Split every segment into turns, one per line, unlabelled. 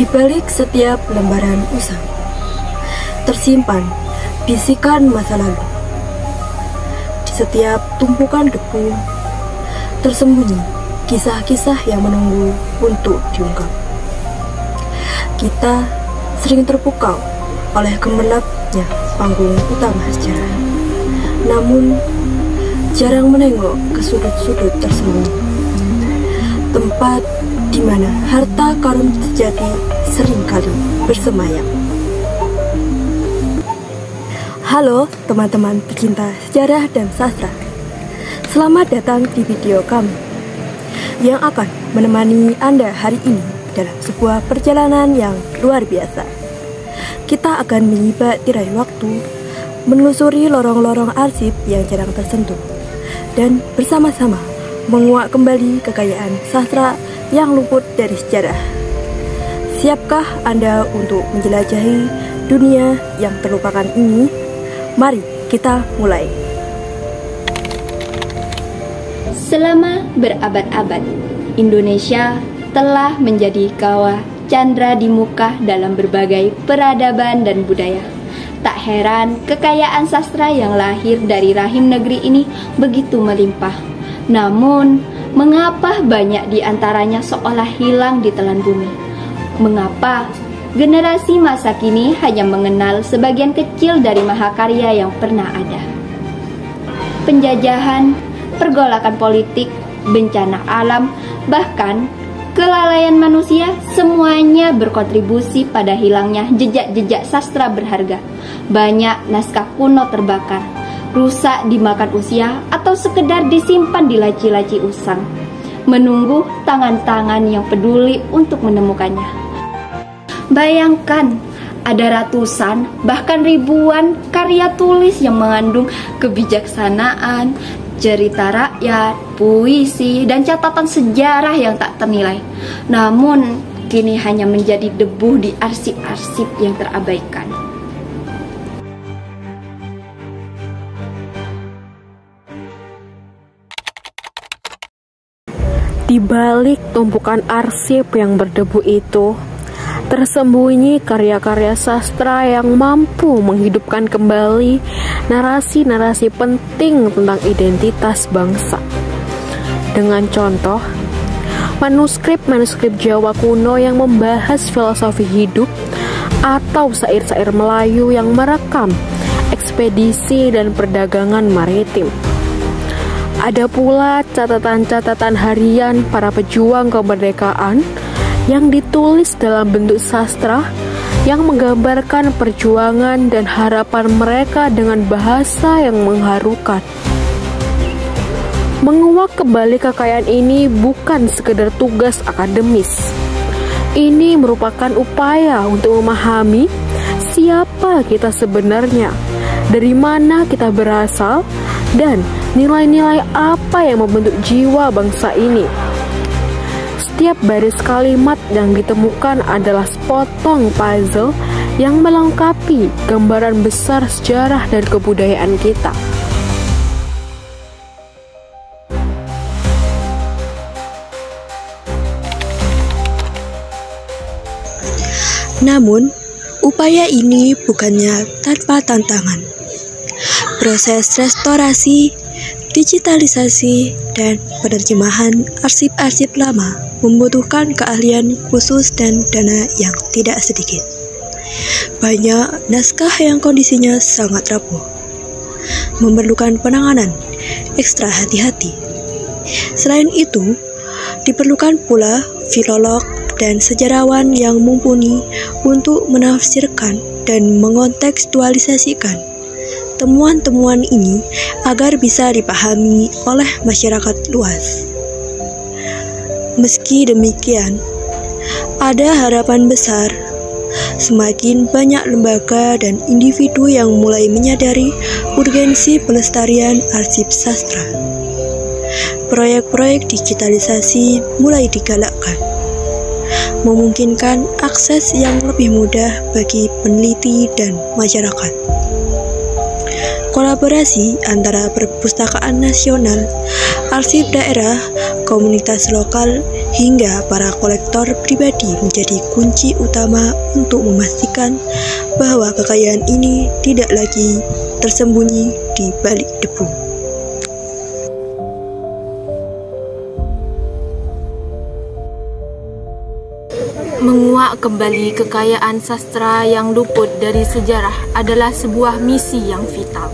balik setiap lembaran usang, tersimpan bisikan masa lalu. Di setiap tumpukan debu, tersembunyi kisah-kisah yang menunggu untuk diungkap. Kita sering terpukau oleh gemerlapnya panggung utama sejarah, namun jarang menengok ke sudut-sudut tersembunyi, tempat di mana harta karun sejati seringkali bersemayam. Halo teman-teman pecinta sejarah dan sastra, selamat datang di video kami yang akan menemani Anda hari ini dalam sebuah perjalanan yang luar biasa. Kita akan menyibak tirai waktu, menelusuri lorong-lorong arsip yang jarang tersentuh, dan bersama-sama menguak kembali kekayaan sastra yang luput dari sejarah. Siapkah Anda untuk menjelajahi dunia yang terlupakan ini? Mari kita mulai.
Selama berabad-abad, Indonesia telah menjadi kawah candra di muka dalam berbagai peradaban dan budaya. Tak heran kekayaan sastra yang lahir dari rahim negeri ini begitu melimpah. Namun, mengapa banyak di antaranya seolah hilang di telan bumi? Mengapa generasi masa kini hanya mengenal sebagian kecil dari mahakarya yang pernah ada? Penjajahan, pergolakan politik, bencana alam, bahkan kelalaian manusia, semuanya berkontribusi pada hilangnya jejak-jejak sastra berharga. Banyak naskah kuno terbakar, rusak dimakan usia, atau sekedar disimpan di laci-laci usang, menunggu tangan-tangan yang peduli untuk menemukannya. Bayangkan, ada ratusan, bahkan ribuan karya tulis yang mengandung kebijaksanaan, cerita rakyat, puisi, dan catatan sejarah yang tak ternilai. Namun, kini hanya menjadi debu di arsip-arsip yang terabaikan.
Di balik tumpukan arsip yang berdebu itu, tersembunyi karya-karya sastra yang mampu menghidupkan kembali narasi-narasi penting tentang identitas bangsa. Dengan contoh, manuskrip-manuskrip Jawa kuno yang membahas filosofi hidup, atau syair-syair Melayu yang merekam ekspedisi dan perdagangan maritim. Ada pula catatan-catatan harian para pejuang kemerdekaan yang ditulis dalam bentuk sastra yang menggambarkan perjuangan dan harapan mereka dengan bahasa yang mengharukan. Menguak kembali kekayaan ini bukan sekedar tugas akademis. Ini merupakan upaya untuk memahami siapa kita sebenarnya, dari mana kita berasal, dan nilai-nilai apa yang membentuk jiwa bangsa ini. Setiap baris kalimat yang ditemukan adalah sepotong puzzle yang melengkapi gambaran besar sejarah dan kebudayaan kita.
Namun, upaya ini bukannya tanpa tantangan. Proses restorasi, digitalisasi, dan penerjemahan arsip-arsip lama membutuhkan keahlian khusus dan dana yang tidak sedikit. Banyak naskah yang kondisinya sangat rapuh, memerlukan penanganan ekstra hati-hati. Selain itu, diperlukan pula filolog dan sejarawan yang mumpuni untuk menafsirkan dan mengontekstualisasikan temuan-temuan ini agar bisa dipahami oleh masyarakat luas. Meski demikian, ada harapan besar. Semakin banyak lembaga dan individu yang mulai menyadari urgensi pelestarian arsip sastra. Proyek-proyek digitalisasi mulai digalakkan, memungkinkan akses yang lebih mudah bagi peneliti dan masyarakat. Kolaborasi antara perpustakaan nasional, arsip daerah, komunitas lokal, hingga para kolektor pribadi menjadi kunci utama untuk memastikan bahwa kekayaan ini tidak lagi tersembunyi di balik debu.
Menguak kembali kekayaan sastra yang luput dari sejarah adalah sebuah misi yang vital.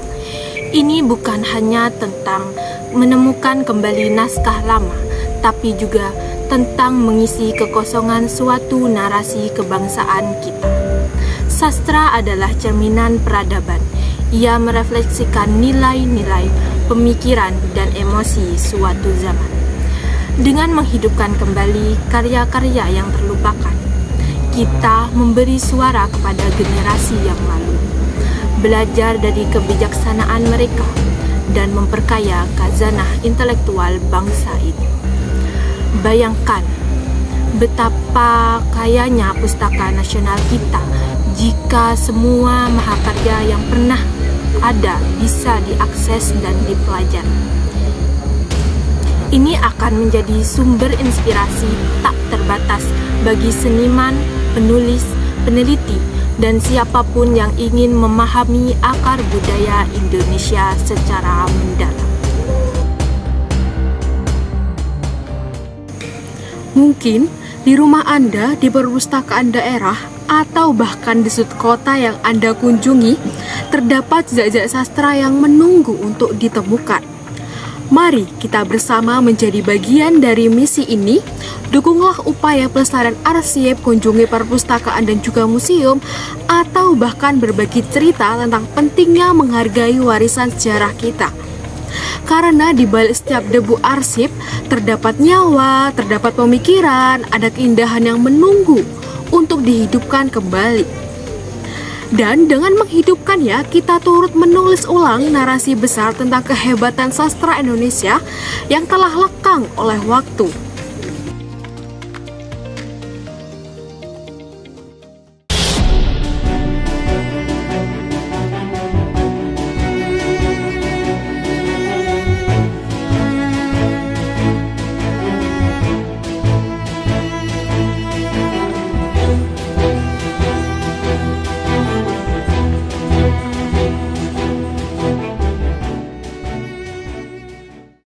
Ini bukan hanya tentang menemukan kembali naskah lama, tapi juga tentang mengisi kekosongan suatu narasi kebangsaan kita. Sastra adalah cerminan peradaban. Ia merefleksikan nilai-nilai, pemikiran, dan emosi suatu zaman. Dengan menghidupkan kembali karya-karya yang terlupakan, kita memberi suara kepada generasi yang lalu, belajar dari kebijaksanaan mereka, dan memperkaya khazanah intelektual bangsa ini. Bayangkan betapa kayanya pustaka nasional kita jika semua mahakarya yang pernah ada bisa diakses dan dipelajari. Ini akan menjadi sumber inspirasi tak terbatas bagi seniman, penulis, peneliti, dan siapapun yang ingin memahami akar budaya Indonesia secara mendalam.
Mungkin di rumah Anda, di perpustakaan daerah, atau bahkan di sudut kota yang Anda kunjungi, terdapat jejak sastra yang menunggu untuk ditemukan. Mari kita bersama menjadi bagian dari misi ini. Dukunglah upaya pelestarian arsip, kunjungi perpustakaan dan juga museum, atau bahkan berbagi cerita tentang pentingnya menghargai warisan sejarah kita. Karena di balik setiap debu arsip terdapat nyawa, terdapat pemikiran, ada keindahan yang menunggu untuk dihidupkan kembali. Dan dengan menghidupkannya, kita turut menulis ulang narasi besar tentang kehebatan sastra Indonesia yang telah lekang oleh waktu.